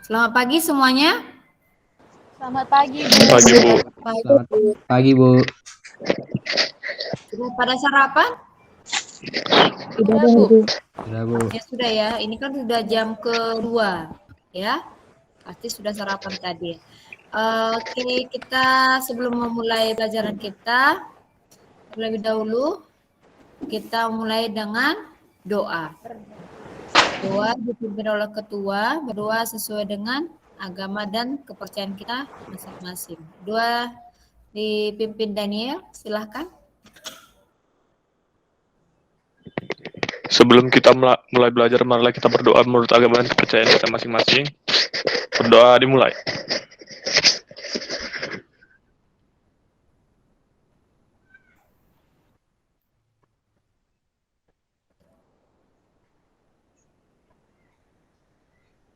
Selamat pagi semuanya. Selamat pagi, Bu. Pagi, Bu. Selamat pagi, Bu. Sudah pada sarapan? Sudah, Bu. Sudah, Bu. Ya sudah ya. Ini kan sudah jam kedua, ya. Pasti sudah sarapan tadi. Oke, kita sebelum memulai pelajaran kita, terlebih dahulu kita mulai dengan doa. Doa dipimpin oleh ketua, berdoa sesuai dengan agama dan kepercayaan kita masing-masing. Doa dipimpin Daniel, silahkan. Sebelum kita mulai belajar, marilah kita berdoa menurut agama dan kepercayaan kita masing-masing. Berdoa dimulai.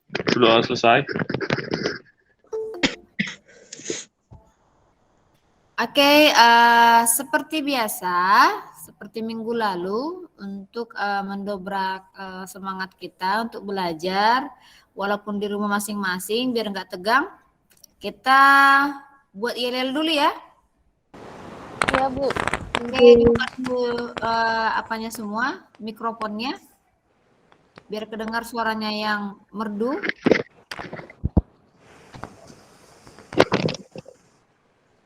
Berdoa selesai. Oke, seperti biasa, seperti minggu lalu, untuk mendobrak semangat kita untuk belajar, walaupun di rumah masing-masing, biar nggak tegang, kita buat ILL dulu ya. Ya, Bu. Oke, dibuka dulu apanya semua, mikrofonnya, biar kedengar suaranya yang merdu.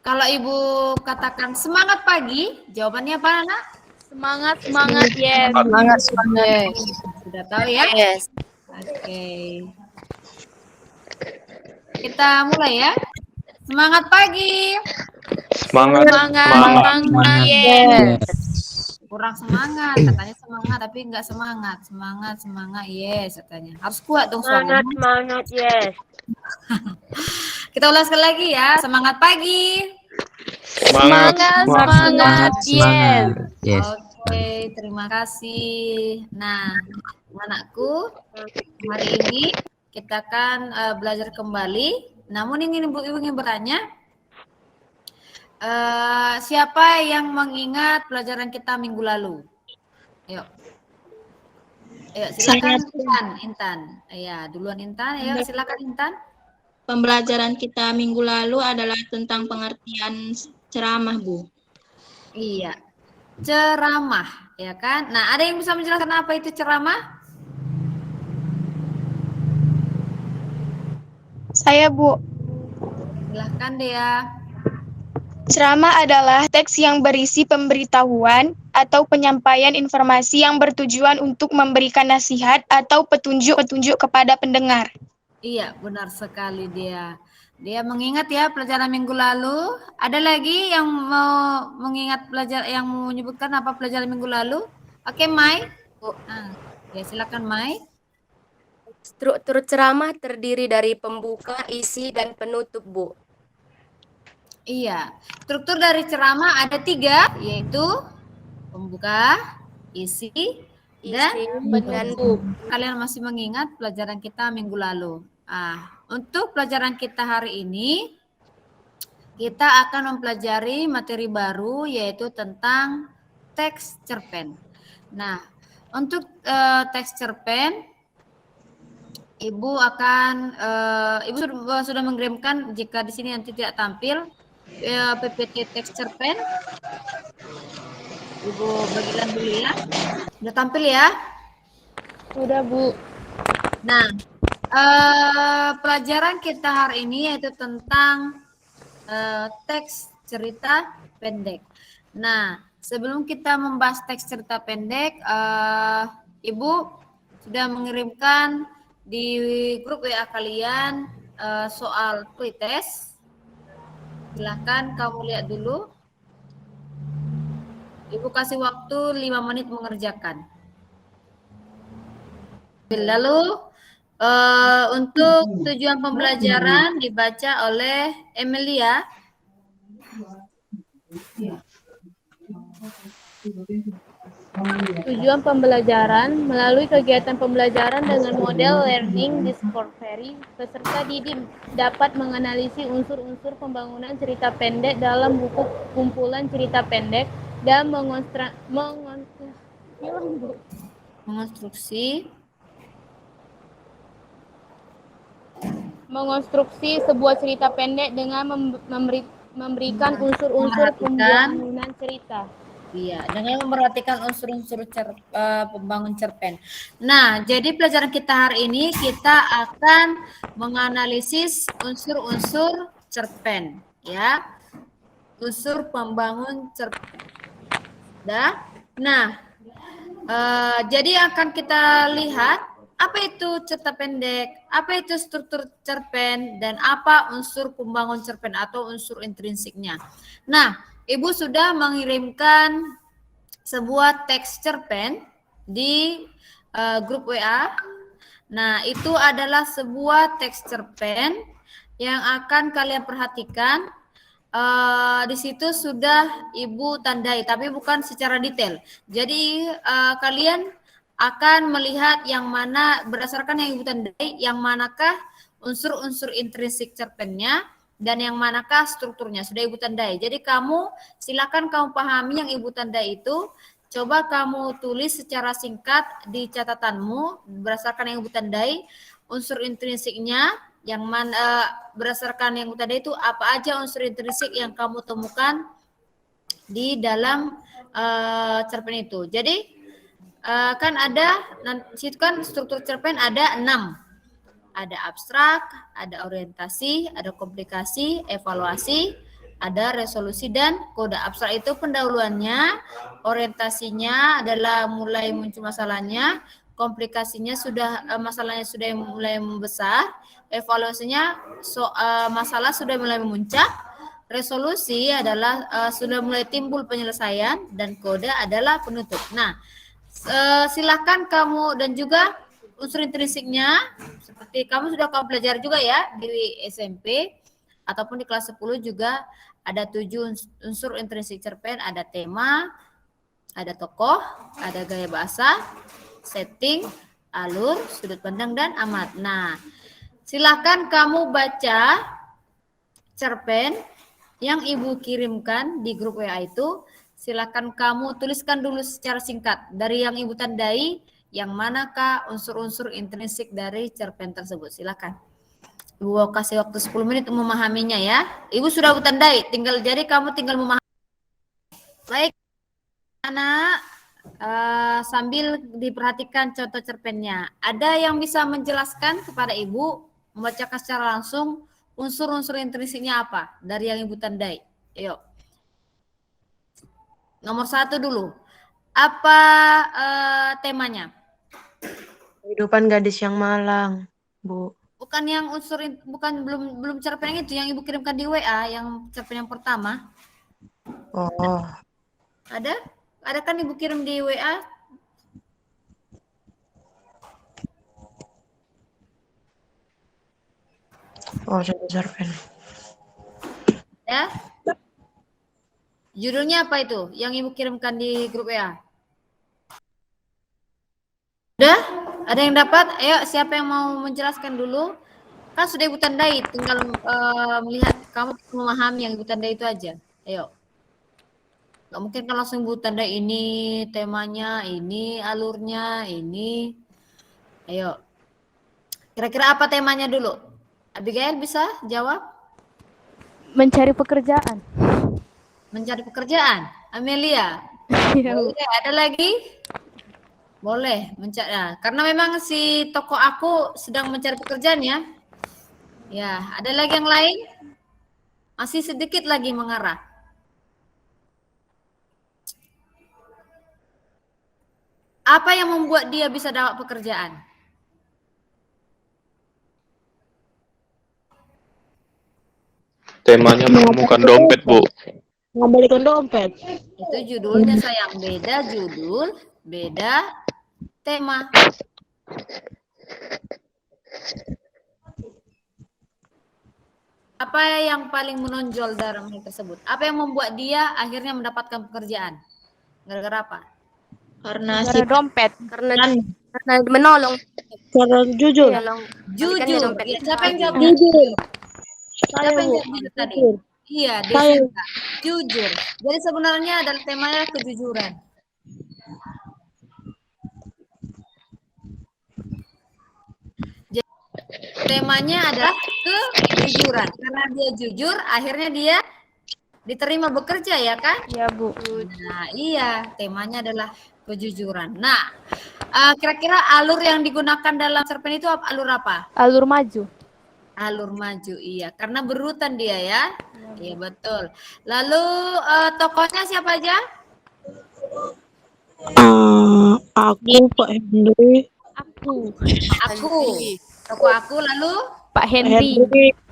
Kalau Ibu katakan semangat pagi, jawabannya apa, Nak? Semangat, semangat, yes. Semangat, semangat. Sudah tahu ya? Yes. Oke. Kita mulai ya. Semangat pagi. Semangat. Semangat, yes. Kurang semangat, katanya semangat tapi enggak semangat. Semangat, yes katanya. Harus kuat dong suaranya. Semangat, yes. Kita ulas sekali lagi ya. Semangat pagi. Semangat. Yes. Yes. Oke, terima kasih. Nah, anakku, hari ini kita akan belajar kembali. Namun Ibu ingin bertanya, siapa yang mengingat pelajaran kita minggu lalu? Ayo, silakan Intan. Ya, duluan Intan. Ayo, silakan Intan. Pembelajaran kita minggu lalu adalah tentang pengertian ceramah, Bu. Iya, ceramah, ya kan? Nah, ada yang bisa menjelaskan apa itu ceramah? Saya, Bu. Silahkan Dea. Ceramah adalah teks yang berisi pemberitahuan atau penyampaian informasi yang bertujuan untuk memberikan nasihat atau petunjuk-petunjuk kepada pendengar. Iya, benar sekali Dea. Dia mengingat ya pelajaran minggu lalu. Ada lagi yang mau mengingat yang mau menyebutkan apa pelajaran minggu lalu? Oke, Mai. Ya silakan Mai. Struktur ceramah terdiri dari pembuka, isi, dan penutup, Bu. Iya, struktur dari ceramah ada 3, yaitu pembuka, isi, dan penutup. Kalian masih mengingat pelajaran kita minggu lalu. Untuk pelajaran kita hari ini, kita akan mempelajari materi baru yaitu tentang teks cerpen. Nah, untuk teks cerpen, Ibu sudah mengirimkan jika di sini nanti tidak tampil PPT teks cerpen. Ibu bagikan dulu ya. Sudah tampil ya? Sudah, Bu. Nah, pelajaran kita hari ini yaitu tentang teks cerita pendek. Nah, sebelum kita membahas teks cerita pendek, Ibu sudah mengirimkan di grup WA kalian soal pretest. Silahkan kamu lihat dulu. Ibu kasih waktu 5 menit mengerjakan. Lalu untuk tujuan pembelajaran dibaca oleh Emilia. Tujuan pembelajaran melalui kegiatan pembelajaran dengan model learning discovery, peserta didik dapat menganalisis unsur-unsur pembangunan cerita pendek dalam buku kumpulan cerita pendek dan mengonstruksi mengonstruksi sebuah cerita pendek dengan memberikan unsur-unsur Memperhatikan. pembangunan cerita. Iya, dengan memperhatikan unsur-unsur pembangun cerpen. Nah, jadi pelajaran kita hari ini kita akan menganalisis unsur-unsur cerpen, ya. Unsur pembangun cerpen. Dah. Nah, jadi akan kita lihat apa itu cerita pendek, apa itu struktur cerpen, dan apa unsur pembangun cerpen atau unsur intrinsiknya. Nah, Ibu sudah mengirimkan sebuah teks cerpen di grup WA. Nah, itu adalah sebuah teks cerpen yang akan kalian perhatikan. Di situ sudah Ibu tandai, tapi bukan secara detail. Jadi kalian akan melihat yang mana berdasarkan yang Ibu tandai, yang manakah unsur-unsur intrinsik cerpennya dan yang manakah strukturnya sudah Ibu tandai. Jadi silakan kamu pahami yang Ibu tandai itu. Coba kamu tulis secara singkat di catatanmu berdasarkan yang Ibu tandai unsur intrinsiknya. Yang mana berdasarkan yang tadi itu apa aja unsur intrinsik yang kamu temukan di dalam cerpen itu. Jadi kan ada situ kan struktur cerpen ada 6. Ada abstrak, ada orientasi, ada komplikasi, evaluasi, ada resolusi dan kode. Abstrak itu pendahuluannya, orientasinya adalah mulai muncul masalahnya, komplikasinya masalahnya sudah mulai membesar, evaluasinya masalah sudah mulai memuncak, resolusi adalah sudah mulai timbul penyelesaian, dan kode adalah penutup. Nah, silakan kamu dan juga unsur intrinsiknya seperti kamu pelajari juga ya di SMP ataupun di kelas 10 juga ada 7 unsur intrinsik cerpen, ada tema, ada tokoh, ada gaya bahasa, setting, alur, sudut pandang, dan amat. Nah, silakan kamu baca cerpen yang Ibu kirimkan di grup WA itu. Silakan kamu tuliskan dulu secara singkat dari yang Ibu tandai, yang manakah unsur-unsur intrinsik dari cerpen tersebut. Silakan. Ibu kasih waktu 10 menit untuk memahaminya ya. Ibu sudah Ibu tandai, jadi kamu tinggal memahami. Baik, anak. Sambil diperhatikan contoh cerpennya. Ada yang bisa menjelaskan kepada Ibu, membacakan secara langsung unsur-unsur intrinsiknya apa dari yang Ibu tandai? Ayo. Nomor 1 dulu. Apa temanya? Kehidupan gadis yang malang, Bu. Bukan yang belum cerpen yang itu yang Ibu kirimkan di WA, yang cerpen yang pertama. Oh. Ada? Ada kan Ibu kirim di WA? Oh, cerpen. Ya. Judulnya apa itu yang Ibu kirimkan di grup WA? Udah? Ada yang dapat? Ayo, siapa yang mau menjelaskan dulu? Kan sudah Ibu tandai, tinggal melihat kamu memahami yang Ibu tandai itu aja. Ayo. Gak mungkin kan langsung Ibu tandai ini temanya, ini alurnya, ini. Ayo. Kira-kira apa temanya dulu? Abigail bisa jawab? Mencari pekerjaan. Mencari pekerjaan. Amelia. Boleh, ada lagi? Boleh mencari. Nah, karena memang si tokoh aku sedang mencari pekerjaan ya. Ya, ada lagi yang lain? Masih sedikit lagi mengarah. Apa yang membuat dia bisa dapat pekerjaan? Temanya menemukan dompet, Bu. Mengembalikan dompet. Itu judulnya sayang. Beda judul, beda tema. Apa yang paling menonjol dalam hal tersebut? Apa yang membuat dia akhirnya mendapatkan pekerjaan? Gara-gara apa? Karena dompet. Karena menolong. Karena jujur. Jujur. Dompet. Siapa yang jawab? Jujur. Siapa yang jawab jujur tadi? Iya, Desinta. Jujur. Jadi sebenarnya adalah temanya kejujuran. temanya adalah kejujuran. Karena dia jujur, akhirnya dia diterima bekerja ya kan? Iya, Bu. Nah, iya, temanya adalah kejujuran. Nah, kira-kira alur yang digunakan dalam cerpen itu alur apa? Alur maju. Alur maju, iya. Karena berurutan dia ya. Iya, betul. Lalu tokohnya siapa aja? Aku, Pak Henry, Aku. Aku. Tokoh aku, lalu Pak Henry.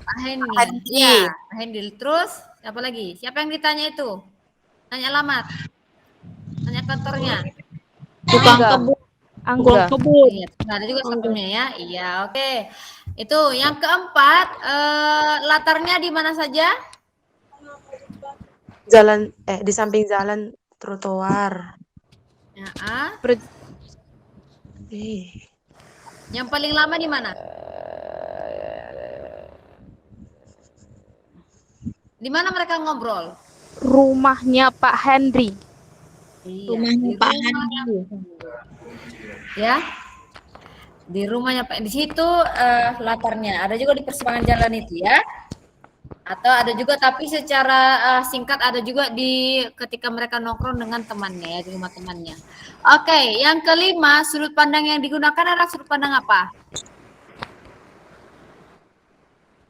Pak Henry. Henry. Iya, Pak Henry. Terus siapa lagi? Siapa yang ditanya itu? Tanya alamat. Tanya kantornya. tukang Angga. kebun, Angga. tukang kebun. Iya, ada juga satpamnya ya. Iya, oke. Itu yang keempat, latarnya di mana saja? Jalan, di samping jalan trotoar. Ya, yang paling lama di mana? Di mana mereka ngobrol? Rumahnya Pak Henry. Iya, Rumahnya di Pak rumahnya. Ya, di rumahnya Pak. Di situ latarnya. Ada juga di persimpangan jalan itu ya. Atau ada juga tapi secara singkat ada juga di ketika mereka nongkrong dengan temannya ya, di rumah temannya. Oke, yang kelima, sudut pandang yang digunakan adalah sudut pandang apa?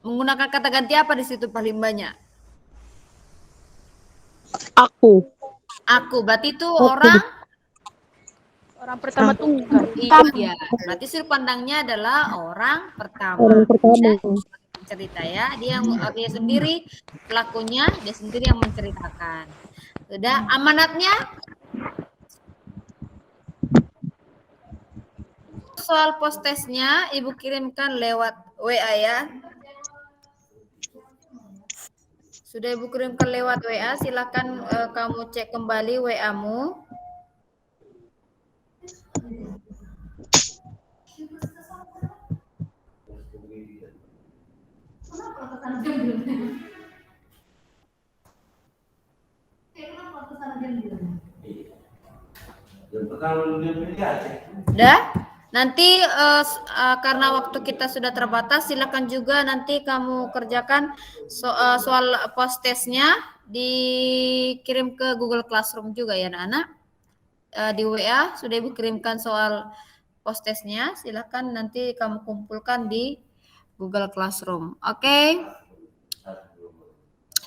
Menggunakan kata ganti apa di situ paling banyak? Aku. Aku, berarti itu orang Pertama tunggal. iya. Berarti sudut pandangnya adalah orang pertama. Orang pertama. Cerita ya, dia sendiri pelakunya, dia sendiri yang menceritakan. Sudah, amanatnya soal postesnya Ibu kirimkan lewat WA ya. Sudah Ibu kirimkan lewat WA, silakan kamu cek kembali WA-mu. Udah? Nanti karena waktu kita sudah terbatas, silakan juga nanti kamu kerjakan soal post-testnya dikirim ke Google Classroom juga ya anak-anak. Di WA sudah Ibu kirimkan soal post-testnya, silakan nanti kamu kumpulkan di Google Classroom. Oke.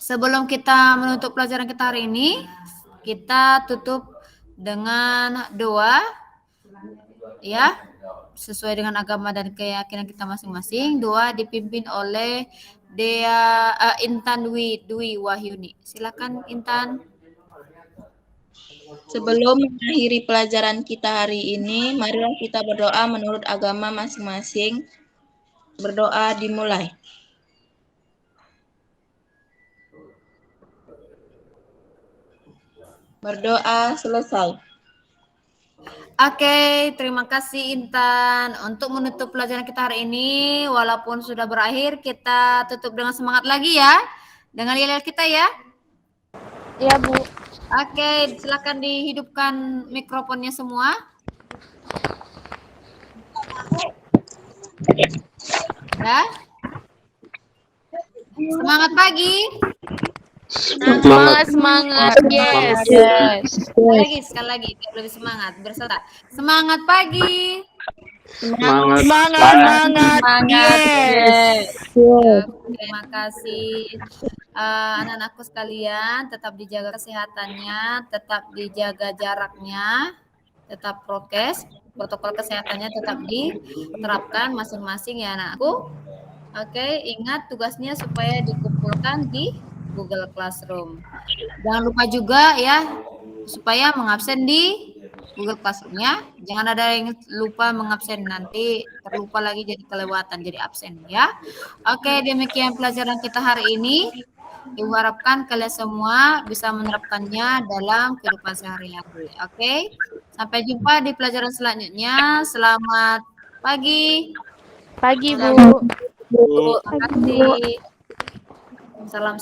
Sebelum kita menutup pelajaran kita hari ini, kita tutup dengan doa ya, sesuai dengan agama dan keyakinan kita masing-masing. Doa dipimpin oleh Intan Dwi Wahyuni. Silakan Intan. Sebelum mengakhiri pelajaran kita hari ini, marilah kita berdoa menurut agama masing-masing. Berdoa dimulai. Berdoa selesai. Oke, terima kasih Intan. Untuk menutup pelajaran kita hari ini, walaupun sudah berakhir, kita tutup dengan semangat lagi ya. Dengan yel-yel kita ya. Iya, Bu. Oke, silakan dihidupkan mikrofonnya semua. Ya. Semangat pagi. Semangat, yes. Sekali lagi, biar lebih semangat. Berserta. Semangat pagi. Semangat, yes. Terima kasih anak-anakku sekalian. Tetap dijaga kesehatannya, tetap dijaga jaraknya, tetap prokes, protokol kesehatannya tetap diterapkan masing-masing ya anakku. Oke, ingat tugasnya supaya dikumpulkan di Google Classroom. Jangan lupa juga ya supaya mengabsen di Google Classroom-nya. Jangan ada yang lupa mengabsen, nanti terlupa lagi jadi kelewatan, jadi absen ya. Oke, demikian pelajaran kita hari ini. Ibu harapkan kalian semua bisa menerapkannya dalam kehidupan sehari-hari. Oke, sampai jumpa di pelajaran selanjutnya. Selamat pagi. Pagi, Bu. Terima kasih. Salam.